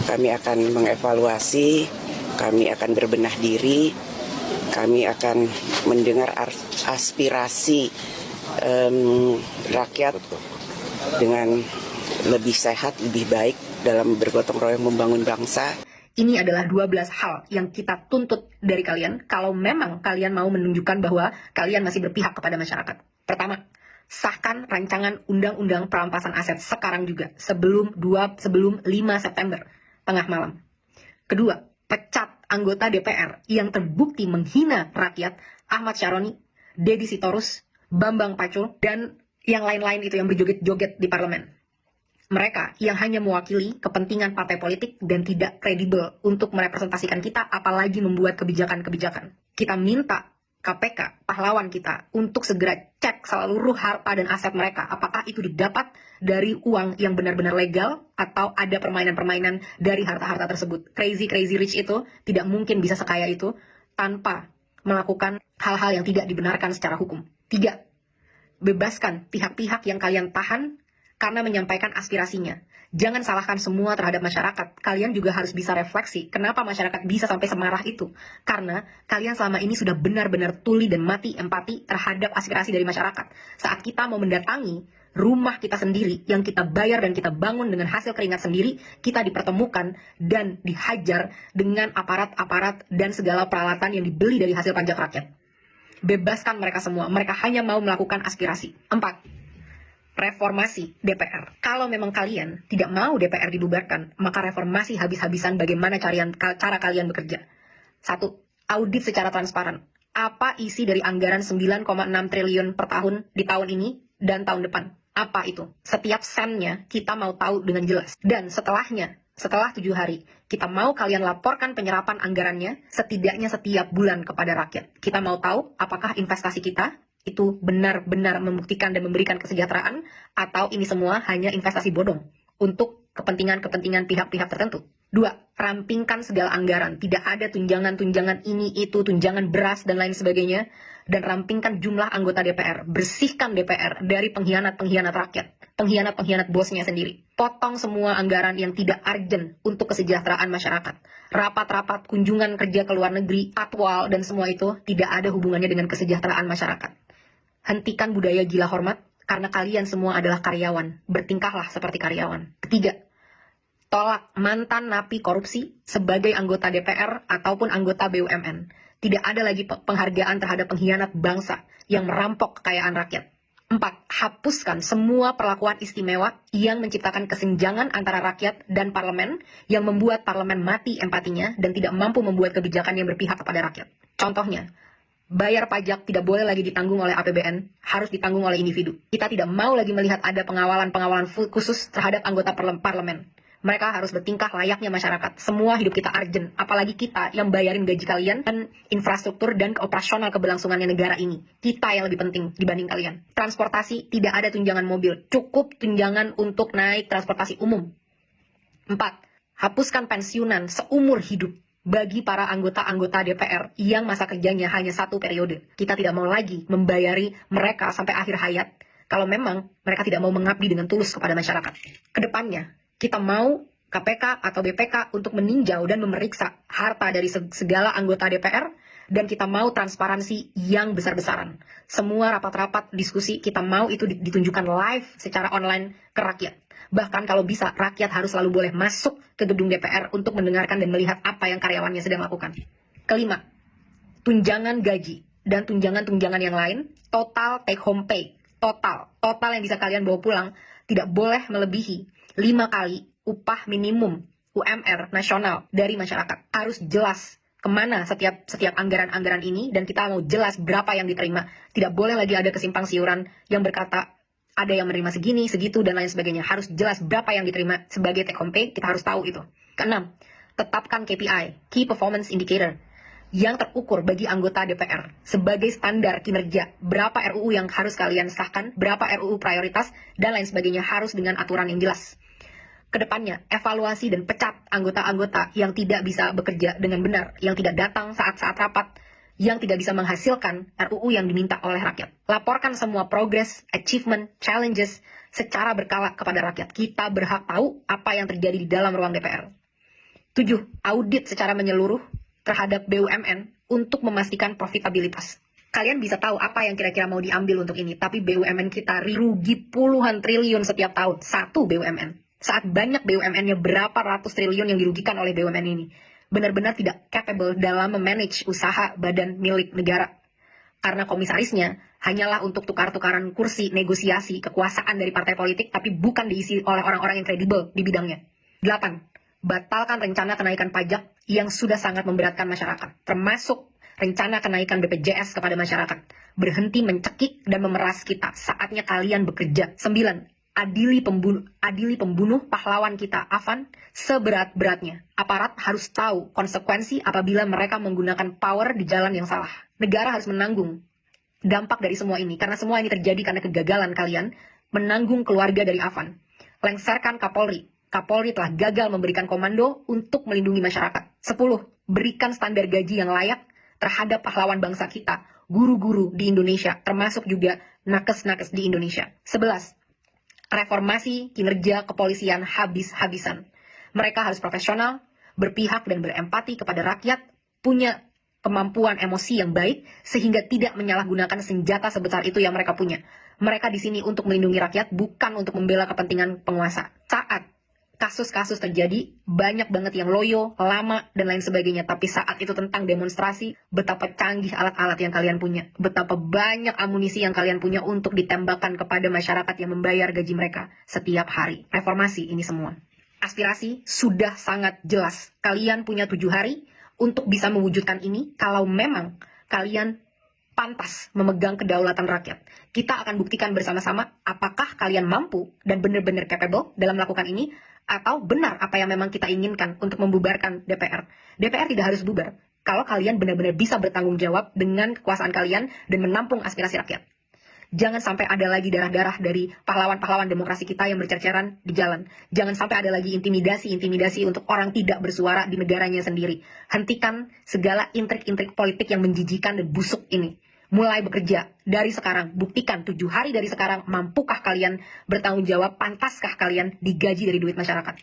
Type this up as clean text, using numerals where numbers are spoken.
Kami akan mengevaluasi, kami akan berbenah diri, kami akan mendengar aspirasi rakyat dengan lebih sehat, lebih baik dalam bergotong royong membangun bangsa. Ini adalah 12 hal yang kita tuntut dari kalian kalau memang kalian mau menunjukkan bahwa kalian masih berpihak kepada masyarakat. Pertama, sahkan rancangan undang-undang perampasan aset sekarang juga sebelum 5 September tengah malam. Kedua, pecat anggota DPR yang terbukti menghina rakyat Ahmad Syaroni, Deddy Sitorus, Bambang Pacul, dan yang lain-lain itu yang berjoget-joget di parlemen. Mereka yang hanya mewakili kepentingan partai politik dan tidak kredibel untuk merepresentasikan kita, apalagi membuat kebijakan-kebijakan. Kita minta KPK, pahlawan kita, untuk segera cek seluruh harta dan aset mereka. Apakah itu didapat dari uang yang benar-benar legal atau ada permainan-permainan dari harta-harta tersebut. Crazy rich itu tidak mungkin bisa sekaya itu tanpa melakukan hal-hal yang tidak dibenarkan secara hukum. 3. Bebaskan pihak-pihak yang kalian tahan karena menyampaikan aspirasinya. Jangan salahkan semua terhadap masyarakat. Kalian juga harus bisa refleksi kenapa masyarakat bisa sampai semarah itu. Karena kalian selama ini sudah benar-benar tuli dan mati empati terhadap aspirasi dari masyarakat. Saat kita mau mendatangi rumah kita sendiri yang kita bayar dan kita bangun dengan hasil keringat sendiri, kita dipertemukan dan dihajar dengan aparat-aparat dan segala peralatan yang dibeli dari hasil pajak rakyat. Bebaskan mereka semua. Mereka hanya mau melakukan aspirasi. 4. Reformasi DPR. Kalau memang kalian tidak mau DPR dibubarkan, maka reformasi habis-habisan bagaimana cara kalian bekerja. 1. Audit secara transparan. Apa isi dari anggaran 9,6 triliun per tahun di tahun ini dan tahun depan? Apa itu? Setiap sennya kita mau tahu dengan jelas. Dan setelahnya, setelah 7 hari, kita mau kalian laporkan penyerapan anggarannya setidaknya setiap bulan kepada rakyat. Kita mau tahu apakah investasi kita itu benar-benar membuktikan dan memberikan kesejahteraan, atau ini semua hanya investasi bodong untuk kepentingan-kepentingan pihak-pihak tertentu. 2. Rampingkan segala anggaran. Tidak ada tunjangan-tunjangan ini, itu, tunjangan beras, dan lain sebagainya. Dan rampingkan jumlah anggota DPR. Bersihkan DPR dari pengkhianat-pengkhianat rakyat. Pengkhianat-pengkhianat bosnya sendiri. Potong semua anggaran yang tidak urgent untuk kesejahteraan masyarakat. Rapat-rapat, kunjungan kerja ke luar negeri, patwal, dan semua itu tidak ada hubungannya dengan kesejahteraan masyarakat. Hentikan budaya gila hormat, karena kalian semua adalah karyawan. Bertingkahlah seperti karyawan. 3. Tolak mantan napi korupsi sebagai anggota DPR ataupun anggota BUMN. Tidak ada lagi penghargaan terhadap pengkhianat bangsa yang merampok kekayaan rakyat. 4. Hapuskan semua perlakuan istimewa yang menciptakan kesenjangan antara rakyat dan parlemen, yang membuat parlemen mati empatinya dan tidak mampu membuat kebijakan yang berpihak kepada rakyat. Contohnya, bayar pajak tidak boleh lagi ditanggung oleh APBN, harus ditanggung oleh individu. Kita tidak mau lagi melihat ada pengawalan khusus terhadap anggota parlemen. Mereka harus bertingkah layaknya masyarakat. Semua hidup kita urgent, apalagi kita yang bayarin gaji kalian dan infrastruktur dan operasional keberlangsungannya negara ini. Kita yang lebih penting dibanding kalian. Transportasi, tidak ada tunjangan mobil, cukup tunjangan untuk naik transportasi umum. 4. Hapuskan pensiunan seumur hidup bagi para anggota-anggota DPR yang masa kerjanya hanya 1 periode. Kita tidak mau lagi membayari mereka sampai akhir hayat kalau memang mereka tidak mau mengabdi dengan tulus kepada masyarakat. Kedepannya, kita mau KPK atau BPK untuk meninjau dan memeriksa harta dari segala anggota DPR, dan kita mau transparansi yang besar-besaran. Semua rapat-rapat diskusi kita mau itu ditunjukkan live secara online ke rakyat. Bahkan kalau bisa, rakyat harus selalu boleh masuk ke gedung DPR untuk mendengarkan dan melihat apa yang karyawannya sedang lakukan. 5. Tunjangan gaji dan tunjangan-tunjangan yang lain, total take home pay, total yang bisa kalian bawa pulang, tidak boleh melebihi 5 kali upah minimum UMR nasional dari masyarakat. Harus jelas kemana setiap anggaran-anggaran ini, dan kita mau jelas berapa yang diterima. Tidak boleh lagi ada kesimpang siuran yang berkata ada yang menerima segini, segitu, dan lain sebagainya. Harus jelas berapa yang diterima sebagai take home pay, kita harus tahu itu. 6. Tetapkan KPI, Key Performance Indicator, yang terukur bagi anggota DPR sebagai standar kinerja. Berapa RUU yang harus kalian sahkan, berapa RUU prioritas, dan lain sebagainya, harus dengan aturan yang jelas. Kedepannya, evaluasi dan pecat anggota-anggota yang tidak bisa bekerja dengan benar, yang tidak datang saat-saat rapat, yang tidak bisa menghasilkan RUU yang diminta oleh rakyat. Laporkan semua progress, achievement, challenges secara berkala kepada rakyat. Kita berhak tahu apa yang terjadi di dalam ruang DPR. 7. Audit secara menyeluruh terhadap BUMN untuk memastikan profitabilitas. Kalian bisa tahu apa yang kira-kira mau diambil untuk ini, tapi BUMN kita rugi puluhan triliun setiap tahun. Satu BUMN. Saat banyak BUMN-nya berapa ratus triliun yang dirugikan oleh BUMN ini. Benar-benar tidak capable dalam memanage usaha badan milik negara. Karena komisarisnya hanyalah untuk tukar-tukaran kursi negosiasi kekuasaan dari partai politik, tapi bukan diisi oleh orang-orang yang kredibel di bidangnya. 8. Batalkan rencana kenaikan pajak yang sudah sangat memberatkan masyarakat, termasuk rencana kenaikan BPJS kepada masyarakat. Berhenti mencekik dan memeras kita, saatnya kalian bekerja. 9. Adili pembunuh pahlawan kita, Afan, seberat-beratnya. Aparat harus tahu konsekuensi apabila mereka menggunakan power di jalan yang salah. Negara harus menanggung dampak dari semua ini, karena semua ini terjadi karena kegagalan kalian menanggung keluarga dari Afan. Lengserkan Kapolri. Kapolri telah gagal memberikan komando untuk melindungi masyarakat. 10. Berikan standar gaji yang layak terhadap pahlawan bangsa kita, guru-guru di Indonesia, termasuk juga nakes-nakes di Indonesia. 11. Reformasi kinerja kepolisian habis-habisan. Mereka harus profesional, berpihak dan berempati kepada rakyat, punya kemampuan emosi yang baik, sehingga tidak menyalahgunakan senjata sebesar itu yang mereka punya. Mereka di sini untuk melindungi rakyat, bukan untuk membela kepentingan penguasa. Saat kasus-kasus terjadi, banyak banget yang loyo, lama, dan lain sebagainya. Tapi saat itu tentang demonstrasi, betapa canggih alat-alat yang kalian punya. Betapa banyak amunisi yang kalian punya untuk ditembakkan kepada masyarakat yang membayar gaji mereka setiap hari. Reformasi ini semua. Aspirasi sudah sangat jelas. Kalian punya 7 hari untuk bisa mewujudkan ini kalau memang kalian pantas memegang kedaulatan rakyat. Kita akan buktikan bersama-sama apakah kalian mampu dan benar-benar capable dalam melakukan ini, atau benar apa yang memang kita inginkan untuk membubarkan DPR. DPR tidak harus bubar kalau kalian benar-benar bisa bertanggung jawab dengan kekuasaan kalian dan menampung aspirasi rakyat. Jangan sampai ada lagi darah-darah dari pahlawan-pahlawan demokrasi kita yang bercerceran di jalan. Jangan sampai ada lagi intimidasi-intimidasi untuk orang tidak bersuara di negaranya sendiri. Hentikan segala intrik-intrik politik yang menjijikan dan busuk ini. Mulai bekerja dari sekarang. Buktikan 7 hari dari sekarang, mampukah kalian bertanggung jawab, pantaskah kalian digaji dari duit masyarakat.